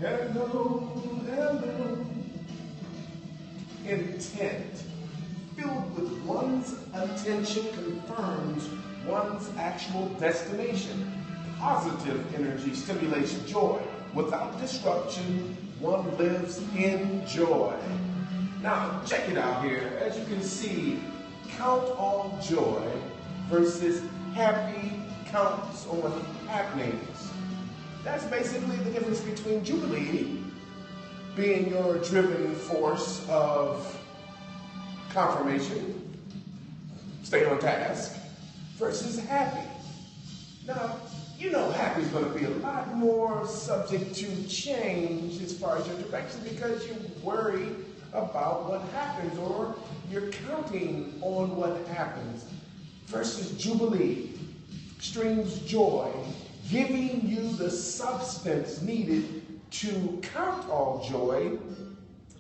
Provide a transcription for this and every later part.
Hello, hello. Intent, filled with one's attention, confirms one's actual destination. Positive energy stimulates joy. Without disruption, one lives in joy. Now, check it out here. As you can see, count on joy versus happy counts on happenings. That's basically the difference between Jubilee being your driven force of confirmation, stay on task, versus happy. Now, you know happy is going to be a lot more subject to change as far as your direction because you worry about what happens or you're counting on what happens. Versus Jubilee streams joy, giving you the substance needed to count all joy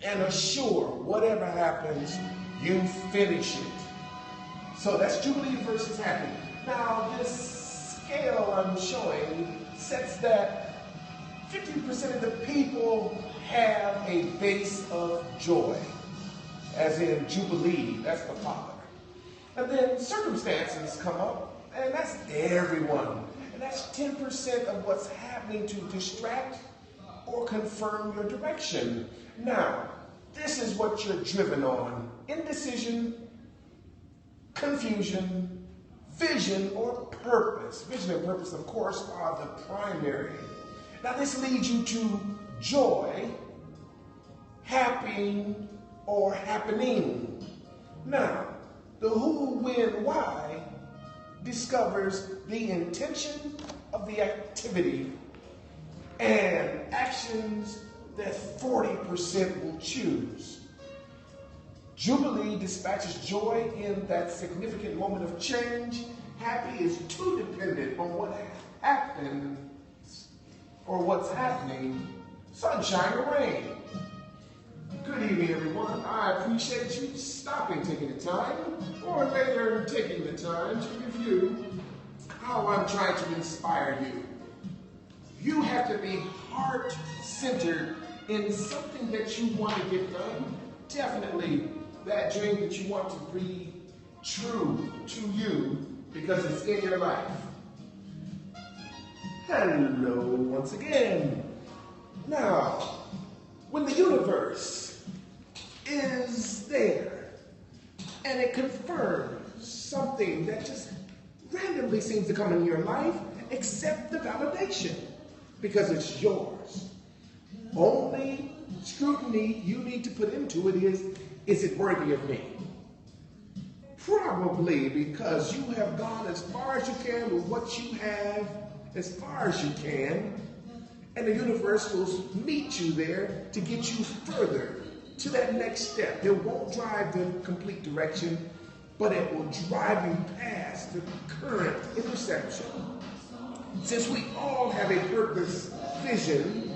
and assure whatever happens, you finish it. So that's Jubilee versus happy. Now this scale I'm showing sets that 50% of the people have a base of joy, as in Jubilee, that's the Father. And then circumstances come up, and that's everyone. And that's 10% of what's happening to distract or confirm your direction. Now, this is what you're driven on: indecision, confusion, vision, or purpose. Vision and purpose, of course, are the primary. Now, this leads you to joy, happy, or happening. Now, the who, when, why discovers the intention of the activity and actions that 40% will choose. Jubilee dispatches joy in that significant moment of change. Happy is too dependent on what happens or what's happening, sunshine or rain. Good evening, everyone. I appreciate you stopping, taking the time, or later taking the time to review how I'm trying to inspire you. You have to be heart-centered in something that you want to get done. Definitely that dream that you want to be true to you because it's in your life. Hello once again. Now, when the universe is there and it confirms something that just randomly seems to come in your life, accept the validation because it's yours. Only scrutiny you need to put into it is it worthy of me? Probably because you have gone as far as you can with what you have, as far as you can, and the universe will meet you there to get you further to that next step. It won't drive the complete direction, but it will drive you past the current intersection. Since we all have a purpose, vision,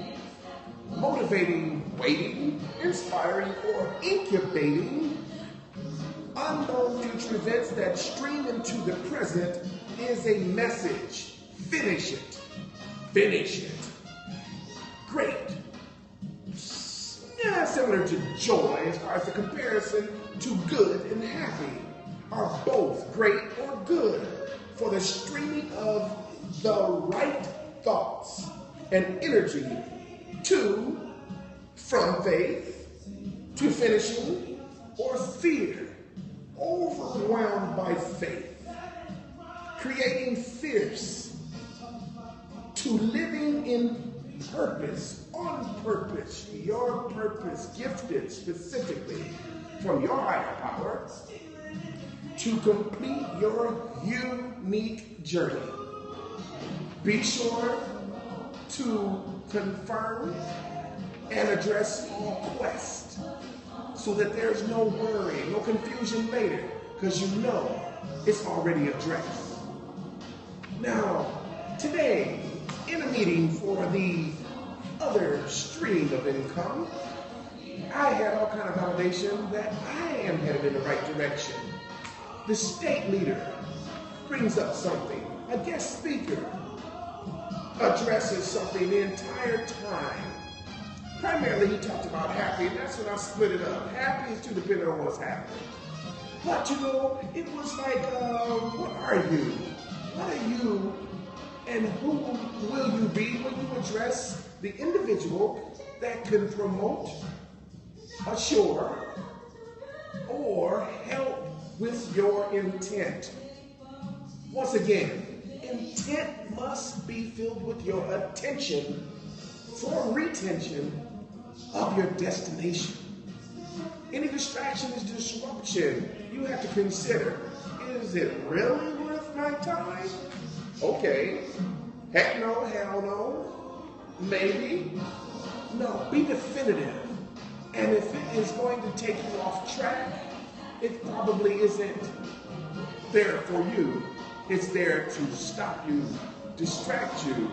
motivating, waiting, inspiring, or incubating, unknown future events that stream into the present is a message. Finish it. Finish it. Great. Yeah, similar to joy as far as the comparison to good and happy are both great or good for the streaming of the right thoughts and energy from faith to finishing, or fear, overwhelmed by faith, creating fierce to living in purpose, on purpose, your purpose, gifted specifically from your higher power to complete your unique journey. Be sure to confirm and address all quests so that there's no worry, no confusion later, because you know it's already addressed. Now, today, in a meeting for the other stream of income, I had all kind of validation that I am headed in the right direction. The state leader brings up something. A guest speaker addresses something the entire time. primarily he talked about happy, and that's when I split it up. Happy is too dependent on what's happening. But you know, it was like, what are you? What are you, and who will you be when you address the individual that can promote, assure, or help with your intent? Once again, intent must be filled with your attention for retention of your destination. Any distraction is disruption. You have to consider, is it really worth my time? Okay. Heck no, hell no. Maybe. No, be definitive. And if it is going to take you off track, it probably isn't there for you. It's there to stop you, distract you,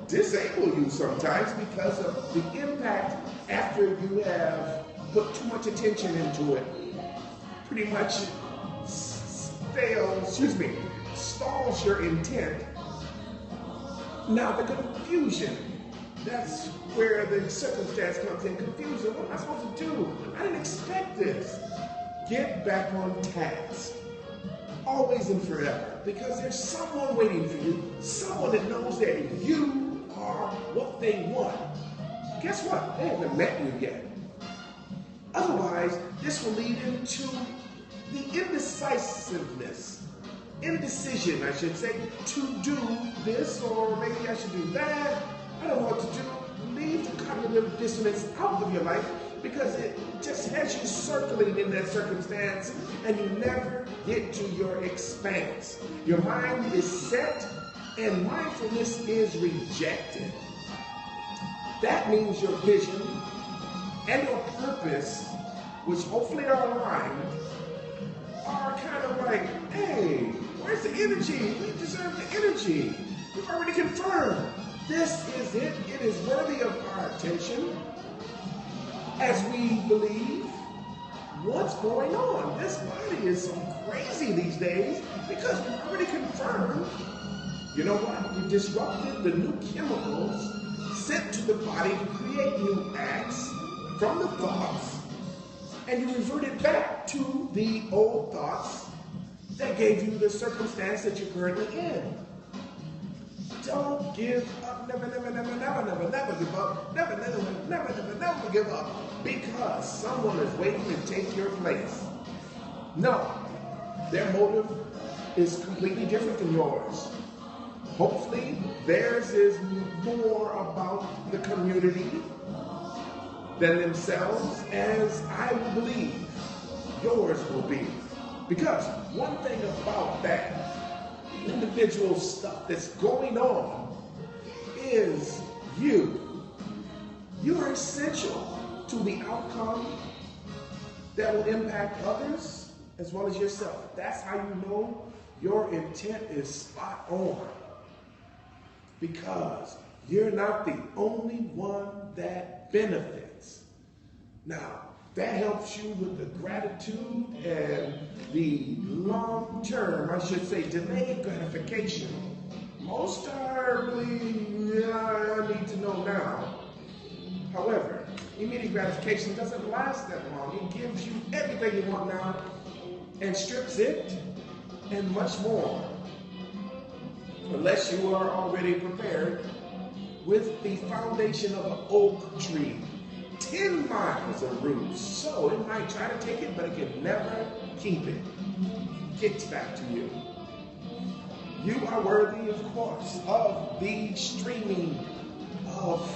disable you sometimes because of the impact after you have put too much attention into it. Pretty much stalls your intent. Now the confusion, that's where the circumstance comes in. Confusion, what am I supposed to do? I didn't expect this. Get back on task. Always and forever. Because there's someone waiting for you. Someone that knows that you are what they want. Guess what? They haven't met you yet. Otherwise, this will lead into the indecision, I should say, to do this, or maybe I should do that. I don't know what to do. Leave the cognitive dissonance out of your life because it just has you circling in that circumstance and you never get to your expanse. Your mind is set and mindfulness is rejected. That means your vision and your purpose, which hopefully are aligned, are kind of like, hey, where's the energy? We deserve the energy. We've already confirmed. This is it. It is worthy of our attention as we believe what's going on. This body is so crazy these days because we've already confirmed, you know what? We disrupted the new chemicals sent to the body to create new acts from the thoughts, and you reverted back to the old thoughts that gave you the circumstance that you're currently in. Don't give up. Never, never, never, never, never, never give up. Never, never, never, never, never give up because someone is waiting to take your place. No, their motive is completely different than yours. Hopefully, theirs is more about the community than themselves, as I will believe yours will be. Because one thing about that individual stuff that's going on is you. You are essential to the outcome that will impact others as well as yourself. That's how you know your intent is spot on. Because you're not the only one that benefits. Now, that helps you with the gratitude and the long-term, I should say, delayed gratification. Most are really, I need to know now. However, immediate gratification doesn't last that long. It gives you everything you want now and strips it and much more. Unless you are already prepared with the foundation of an oak tree. 10 miles of roots, so it might try to take it, but it can never keep it. Gets back to you. You are worthy, of course, of the streaming of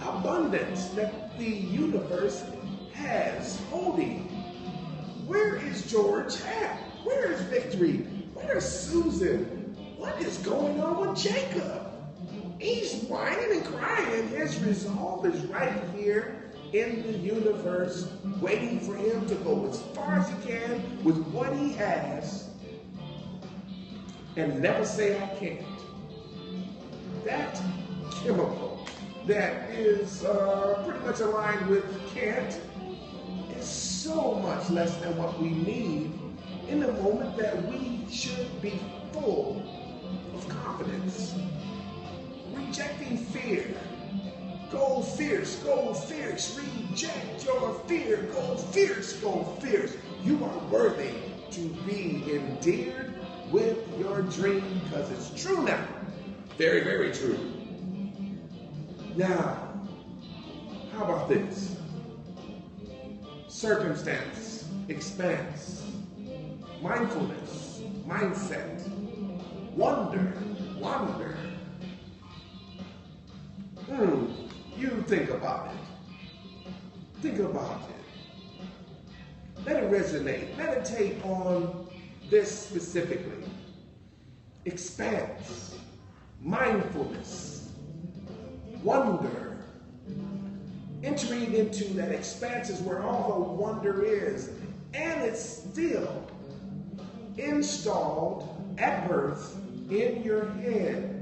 abundance that the universe has holding. Where is George at? Where is Victory? Where is Susan? What is going on with Jacob? He's whining and crying. His resolve is right here in the universe, waiting for him to go as far as he can with what he has and never say I can't. That chemical that is pretty much aligned with can't is so much less than what we need in the moment that we should be full of confidence. Rejecting fear. Go fierce, go fierce. Reject your fear, go fierce, go fierce. You are worthy to be endeared with your dream because it's true now. Very, very true. Now, how about this? Circumstance, expanse, mindfulness, mindset, wonder. You think about it. Think about it. Let it resonate. Meditate on this specifically. Expanse, mindfulness, wonder. Entering into that expanse is where all the wonder is, and it's still installed at birth in your head.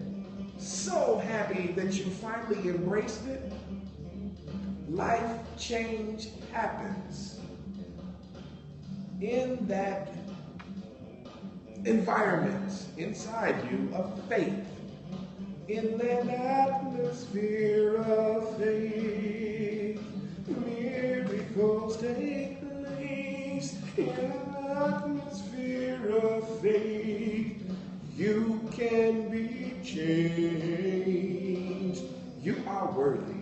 So happy that you finally embraced it. Life change happens in that environment inside you of faith. In an atmosphere of faith, miracles take place. In an atmosphere of faith, you can be changed. You are worthy.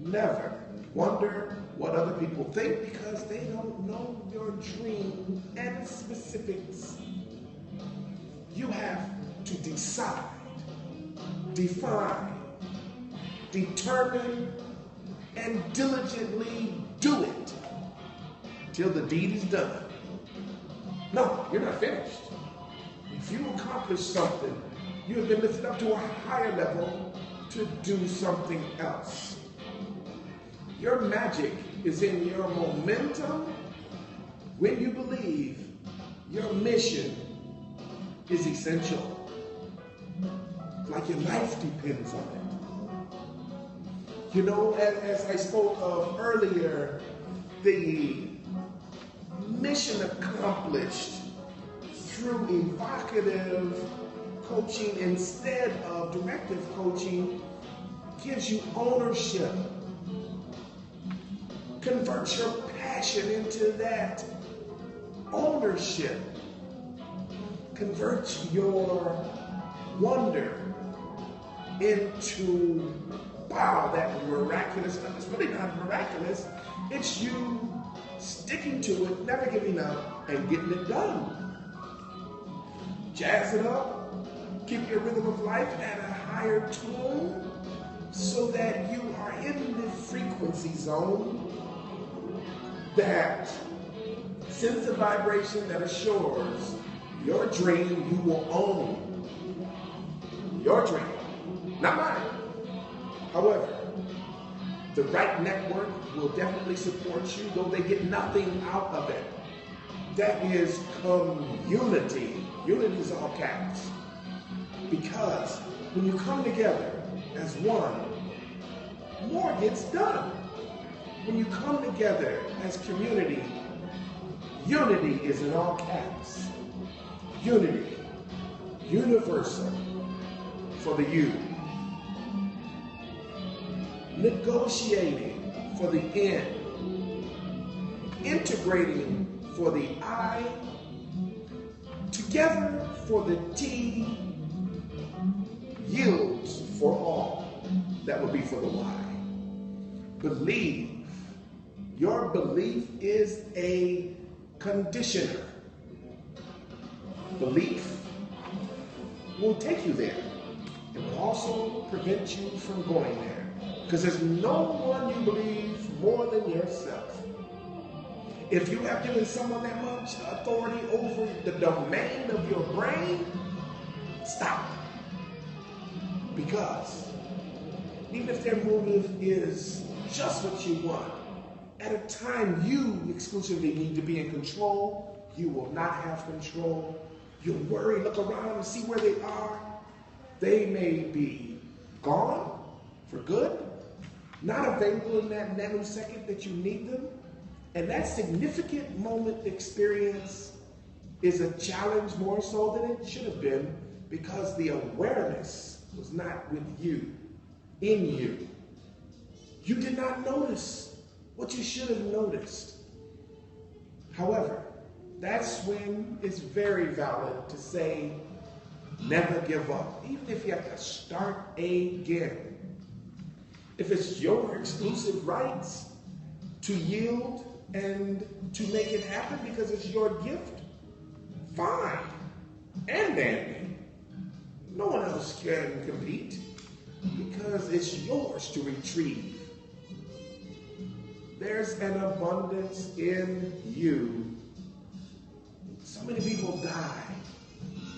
Never wonder what other people think because they don't know your dream and specifics. You have to decide, define, determine, and diligently do it till the deed is done. No, you're not finished. If you accomplish something, you have been lifted up to a higher level to do something else. Your magic is in your momentum when you believe your mission is essential. Like your life depends on it. You know, as I spoke of earlier, the mission accomplished through evocative coaching instead of directive coaching gives you ownership. Convert your passion into that ownership. Convert your wonder into, wow, that miraculous stuff. It's really not miraculous. It's you sticking to it, never giving up, and getting it done. Jazz it up. Keep your rhythm of life at a higher tone so that you are in the frequency zone, that sends a vibration that assures your dream you will own. Your dream, not mine. However, the right network will definitely support you, though they get nothing out of it. That is community. Unity is all caps. Because when you come together as one, more gets done. When you come together as community, unity is in all caps. Unity, universal for the you. Negotiating for the N. Integrating for the I. Together for the T. Yields for all. That would be for the Y. Believe. Your belief is a conditioner. Belief will take you there. It will also prevent you from going there. Because there's no one you believe more than yourself. If you have given someone that much authority over the domain of your brain, stop. Because even if their motive is just what you want, at a time you exclusively need to be in control, you will not have control. You'll worry, look around and see where they are. They may be gone for good, not available in that nanosecond that you need them. And that significant moment experience is a challenge more so than it should have been, because the awareness was not with you, in you. You did not notice what you should have noticed. However, that's when it's very valid to say, never give up, even if you have to start again. If it's your exclusive rights to yield and to make it happen because it's your gift, fine and dandy. No one else can compete because it's yours to retrieve. There's an abundance in you. So many people die.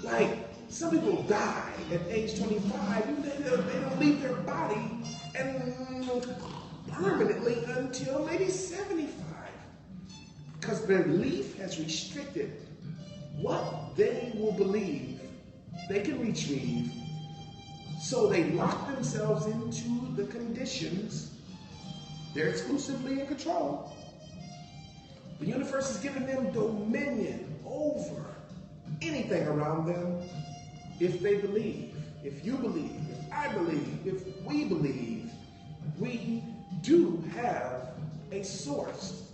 Like, some people die at age 25. They don't leave their body and permanently until maybe 75. Because belief has restricted what they will believe they can retrieve. So they lock themselves into the conditions. They're exclusively in control. The universe is giving them dominion over anything around them if they believe, if you believe, if I believe, if we believe. We do have a source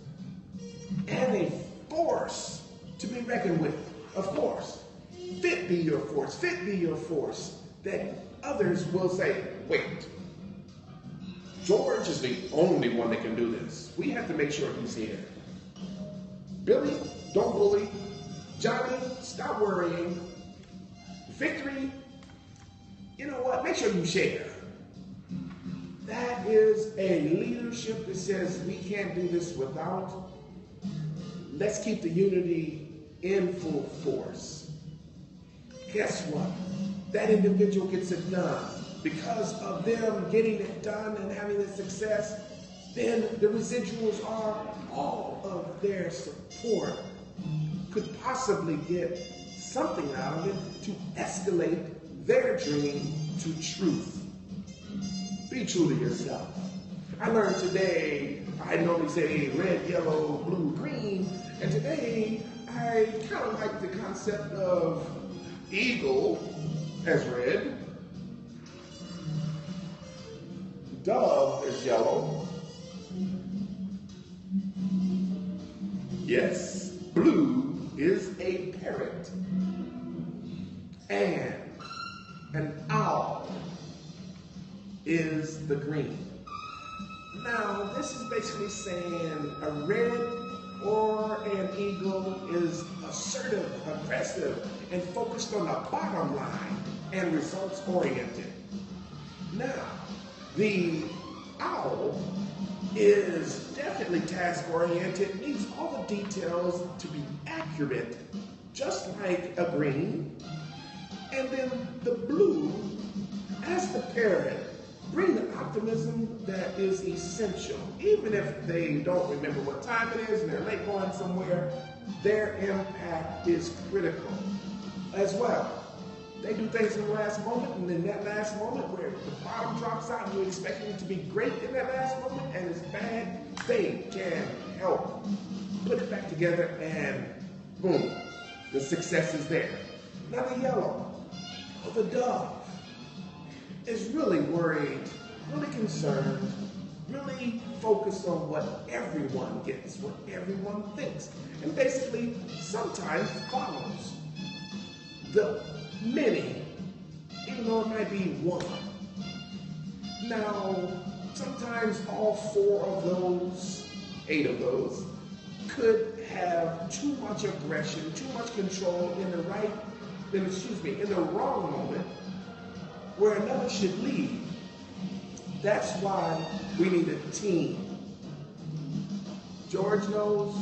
and a force to be reckoned with, of course. Fit be your force, fit be your force, that others will say, wait, George is the only one that can do this. We have to make sure he's here. Billy, don't bully. Johnny, stop worrying. Victory, you know what? Make sure you share. That is a leadership that says we can't do this without. Let's keep the unity in full force. Guess what? That individual gets it done. Because of them getting it done and having the success, then the residuals are all of their support could possibly get something out of it to escalate their dream to truth. Be true to yourself. I learned today, I normally say red, yellow, blue, green, and today I kind of like the concept of eagle as red, dove is yellow. Yes, blue is a parrot. And an owl is the green. Now, this is basically saying a red or an eagle is assertive, aggressive, and focused on the bottom line and results oriented. Now, the owl is definitely task-oriented, needs all the details to be accurate, just like a green. And then the blue, as the parrot, bring the optimism that is essential. Even if they don't remember what time it is and they're late going somewhere, their impact is critical as well. They do things in the last moment, and in that last moment where the bottom drops out, you expect it to be great in that last moment, and it's bad, they can help put it back together, and boom, the success is there. Now the yellow, or the dove, is really worried, really concerned, really focused on what everyone gets, what everyone thinks, and basically sometimes follows the many, even though it might be one. Now, sometimes all 4 of those, 8 of those, could have too much aggression, too much control in the wrong moment, where another should lead. That's why we need a team. George knows,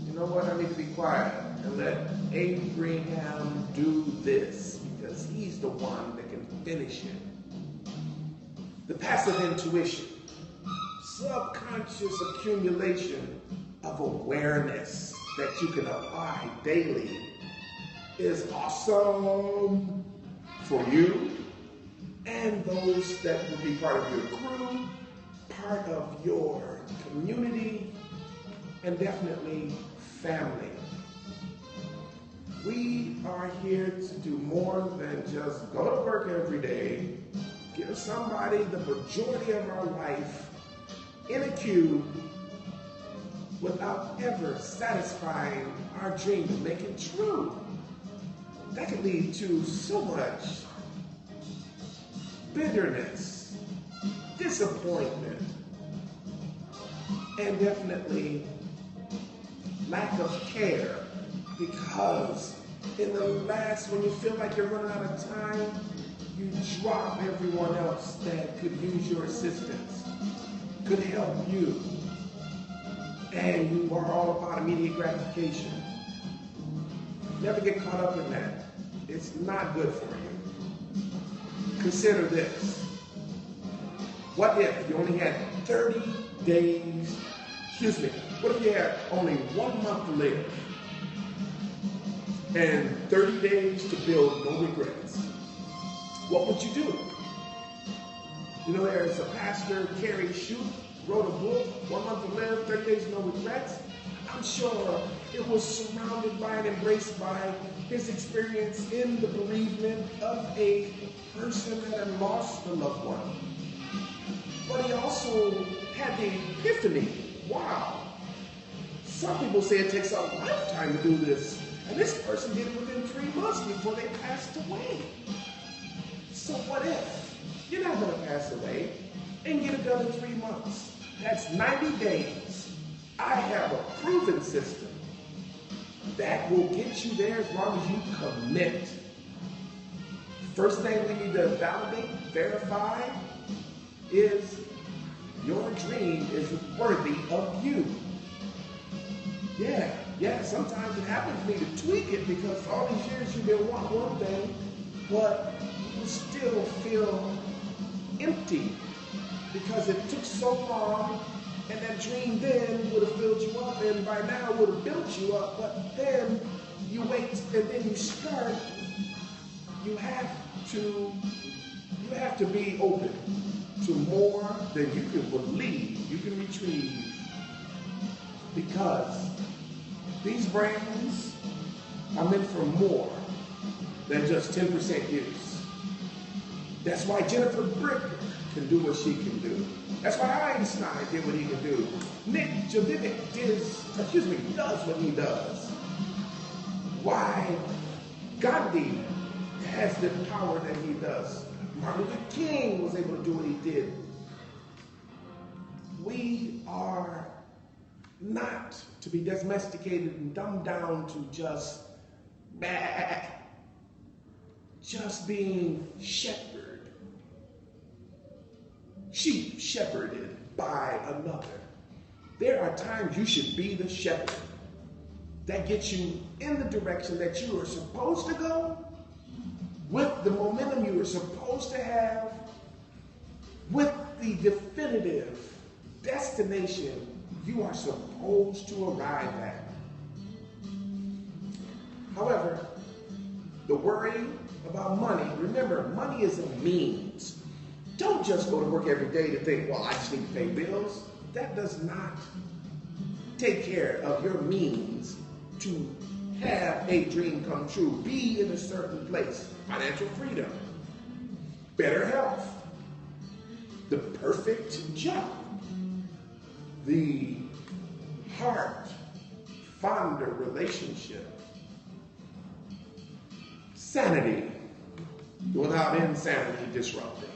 you know what, I need to be quiet and let Abraham do this, because he's the one that can finish it. The passive intuition, subconscious accumulation of awareness that you can apply daily is awesome for you and those that will be part of your crew, part of your community, and definitely family. We are here to do more than just go to work every day, give somebody the majority of our life, in a queue without ever satisfying our dream and make it true. That can lead to so much bitterness, disappointment, and definitely lack of care, because in the last, when you feel like you're running out of time, you drop everyone else that could use your assistance, could help you, and you are all about immediate gratification. Never get caught up in that. It's not good for you. Consider this. What if you only had 30 days, what if you had only 1 month to live and 30 days to build no regrets? What would you do? You know, there's a pastor, Carrie Shute, wrote a book, 1 month to live, 30 days, no regrets. I'm sure it was surrounded by and embraced by his experience in the bereavement of a person that had lost a loved one. But he also had the epiphany. Wow. Some people say it takes a lifetime to do this. And this person did it within 3 months before they passed away. So what if you're not going to pass away and get it done in 3 months? That's 90 days. I have a proven system that will get you there as long as you commit. First thing we need to validate, verify, is your dream is worthy of you. Yeah, sometimes it happens to me to tweak it, because all these years you've been wanting one thing, but you still feel empty because it took so long, and that dream then would have filled you up, and by now would have built you up, but then you wait and then you start. You have to be open to more than you can believe you can retrieve, because these brains are meant for more than just 10% use. That's why Jennifer Bricker can do what she can do. That's why Einstein did what he can do. Nick Jovic does what he does. Why Gandhi has the power that he does. Martin Luther King was able to do what he did. We are not to be domesticated and dumbed down to just being shepherded by another. There are times you should be the shepherd. That gets you in the direction that you are supposed to go, with the momentum you are supposed to have, with the definitive destination you are supposed to arrive at. However, the worry about money, remember, money is a means. Don't just go to work every day to think, well, I just need to pay bills. That does not take care of your means to have a dream come true. Be in a certain place. Financial freedom, better health, the perfect job, the heart-fonder relationship, sanity without insanity disrupting.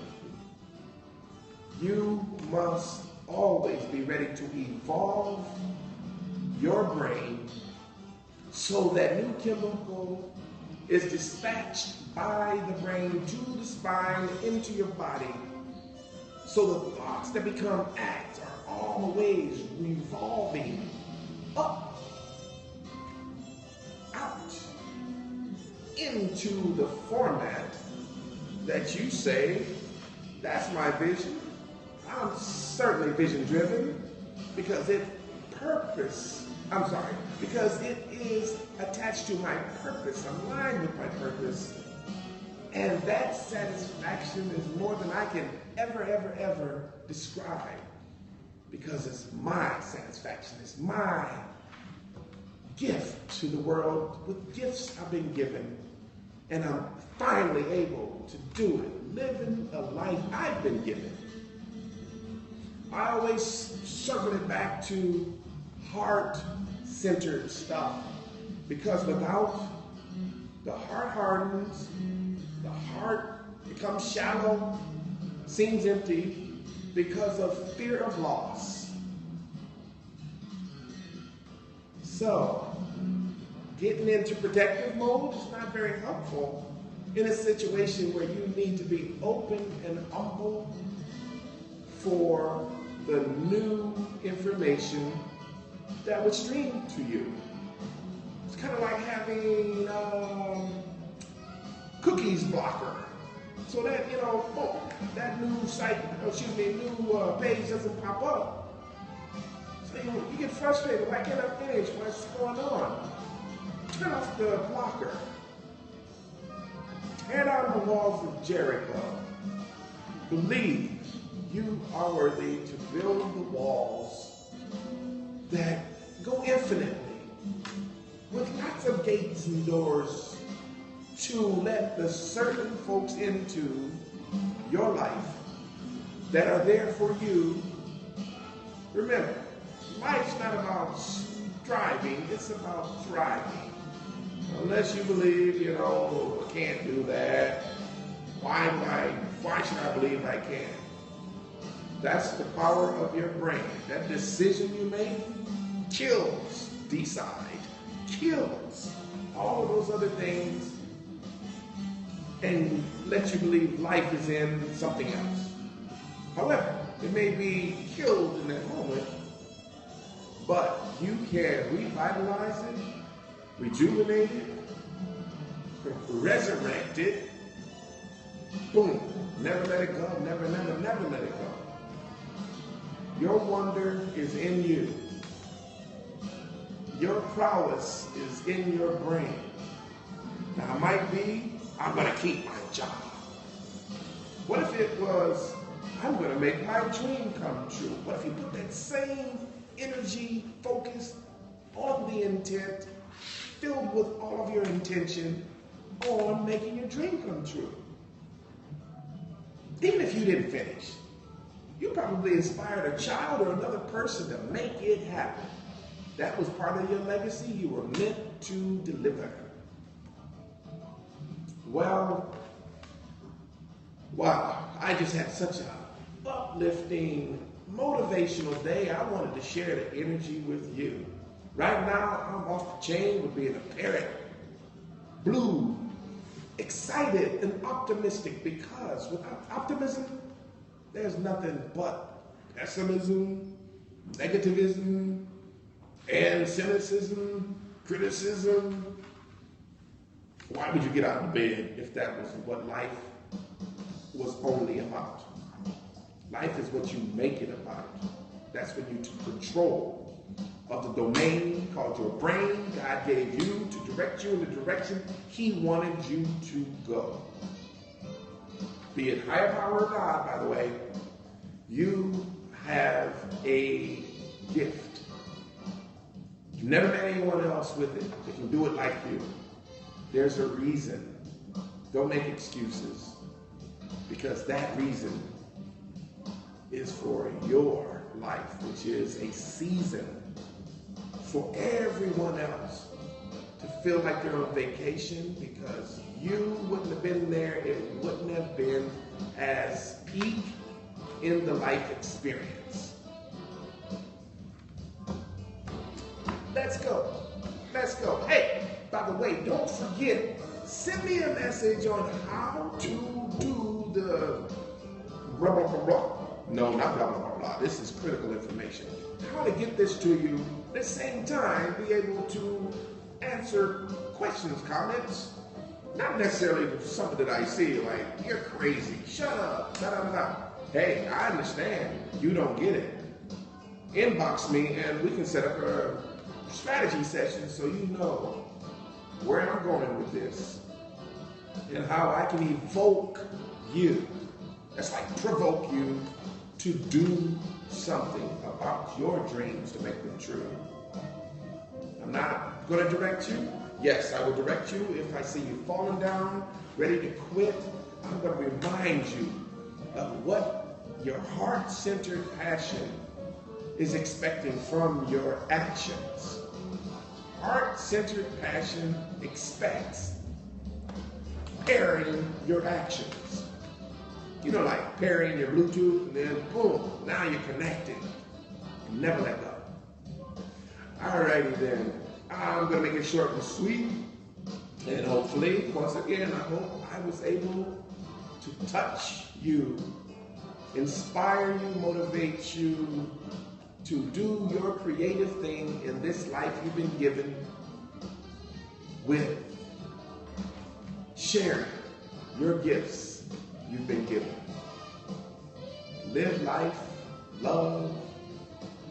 You must always be ready to evolve your brain so that new chemical is dispatched by the brain to the spine, into your body, so the thoughts that become acts are always revolving up, out, into the format that you say, that's my vision. I'm certainly vision driven because it is attached to my purpose, aligned with my purpose. And that satisfaction is more than I can ever describe, because it's my satisfaction. It's my gift to the world with gifts I've been given. And I'm finally able to do it, living a life I've been given. I always circle it back to heart-centered stuff, because without, the heart hardens, the heart becomes shallow, seems empty because of fear of loss. So, getting into protective mode is not very helpful in a situation where you need to be open and humble for the new information that would stream to you. It's kind of like having cookies blocker, so that, you know, that new site, new page doesn't pop up. So you get frustrated. Why can't I finish? What's going on? Turn off the blocker. Tear down the walls of Jericho. Believe you are worthy to build the walls that go infinitely, with lots of gates and doors to let the certain folks into your life that are there for you. Remember, life's not about striving, it's about thriving. Unless you believe, you know, I can't do that. Why should I believe I can? That's the power of your brain. That decision you make kills, kills all of those other things and lets you believe life is in something else. However, it may be killed in that moment, but you can revitalize it, rejuvenate it, resurrect it. Boom. Never let it go. Never let it go. Your wonder is in you. Your prowess is in your brain. Now, it might be, I'm going to keep my job. What if it was, I'm going to make my dream come true? What if you put that same energy, focus on the intent, filled with all of your intention on making your dream come true? Even if you didn't finish, you probably inspired a child or another person to make it happen. That was part of your legacy you were meant to deliver. Well, wow, I just had such an uplifting, motivational day. I wanted to share the energy with you. Right now, I'm off the chain with being a parrot. Blue, excited and optimistic, because without optimism, there's nothing but pessimism, negativism, and cynicism, criticism. Why would you get out of bed if that was what life was only about? Life is what you make it about. That's when you took control of the domain called your brain. God gave you to direct you in the direction He wanted you to go. Be it higher power or God, by the way, you have a gift. You never met anyone else with it that can do it like you. There's a reason. Don't make excuses, because that reason is for your life, which is a season for everyone else to feel like they're on vacation, because you wouldn't have been there. It wouldn't have been as peak in the life experience. Let's go. Let's go. Hey, by the way, don't forget, send me a message on how to do the blah, blah, blah, blah. No, not blah, blah, blah, blah. This is critical information. How to get this to you, at the same time, be able to answer questions, comments. Not necessarily something that I see, like, you're crazy, shut up, da, da, da, da. Hey, I understand, you don't get it. Inbox me and we can set up a strategy session so you know where I'm going with this and how I can evoke you. That's like provoke you to do something about your dreams to make them true. I'm not going to direct you. Yes, I will direct you if I see you falling down, ready to quit. I'm going to remind you of what your heart-centered passion is expecting from your actions. Heart-centered passion expects pairing your actions. You know, like pairing your Bluetooth and then boom, now you're connected. Never let go. Alrighty then, I'm gonna make it short and sweet. And hopefully, once again, I hope I was able to touch you, inspire you, motivate you to do your creative thing in this life you've been given with sharing your gifts you've been given. Live life, love,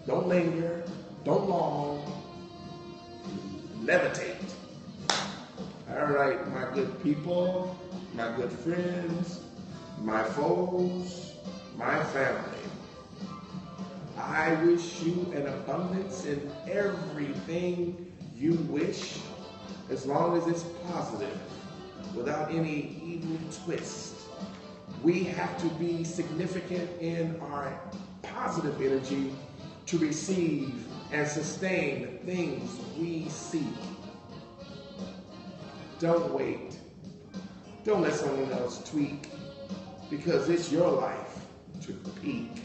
don't linger, don't long, levitate. All right, my good people, my good friends, my foes, my family. I wish you an abundance in everything you wish, as long as it's positive, without any evil twist. We have to be significant in our positive energy to receive and sustain things we seek. Don't wait. Don't let someone else tweak, because it's your life to peak.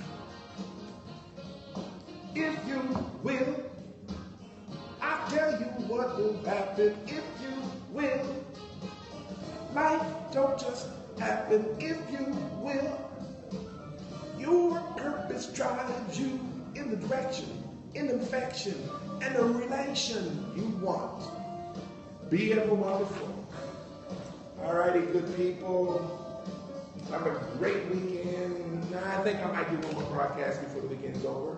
If you will, I tell you what will happen. If you will, life don't just happen. If you will, your purpose drives you in the direction, in the perfection, and the relation you want. Be ever wonderful. Alrighty, good people. Have a great weekend. I think I might do one more broadcast before the weekend's over.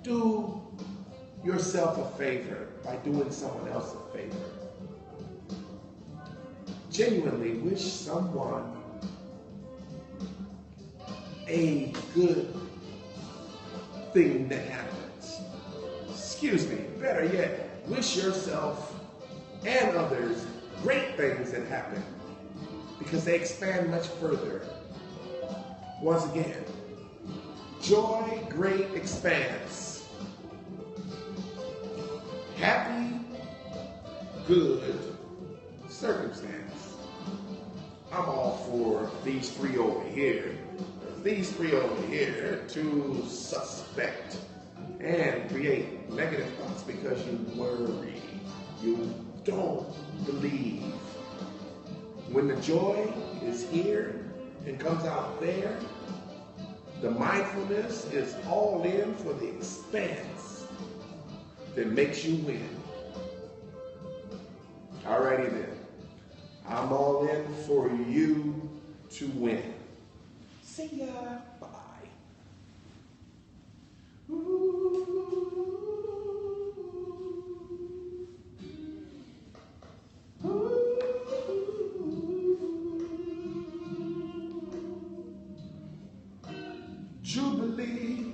Do yourself a favor by doing someone else a favor. Genuinely wish someone a good thing that happens. Excuse me, better yet, wish yourself and others great things that happen, because they expand much further. Once again, joy, great expanse. Happy, good circumstance. I'm all for these three over here. These three over here to suspect and create negative thoughts because you worry. You don't believe. When the joy is here and comes out there, the mindfulness is all in for the expanse that makes you win. Alrighty then. I'm all in for you to win. See ya. Bye. Jubilee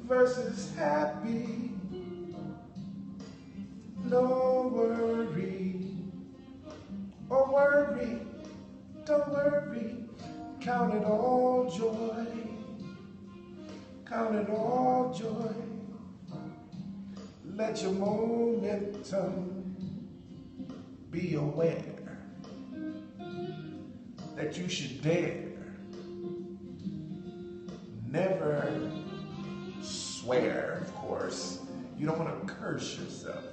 versus happy. No worry or worry, don't worry. Count it all joy. Count it all joy. Let your momentum be aware that you should dare never swear, of course. You don't want to curse yourself.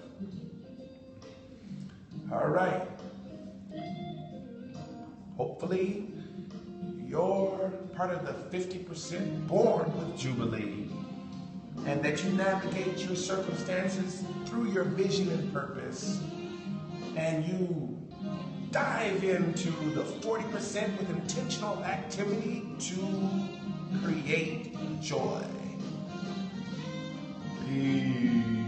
All right. Hopefully, you're part of the 50% born with Jubilee, and that you navigate your circumstances through your vision and purpose, and you dive into the 40% with intentional activity to create joy. Peace.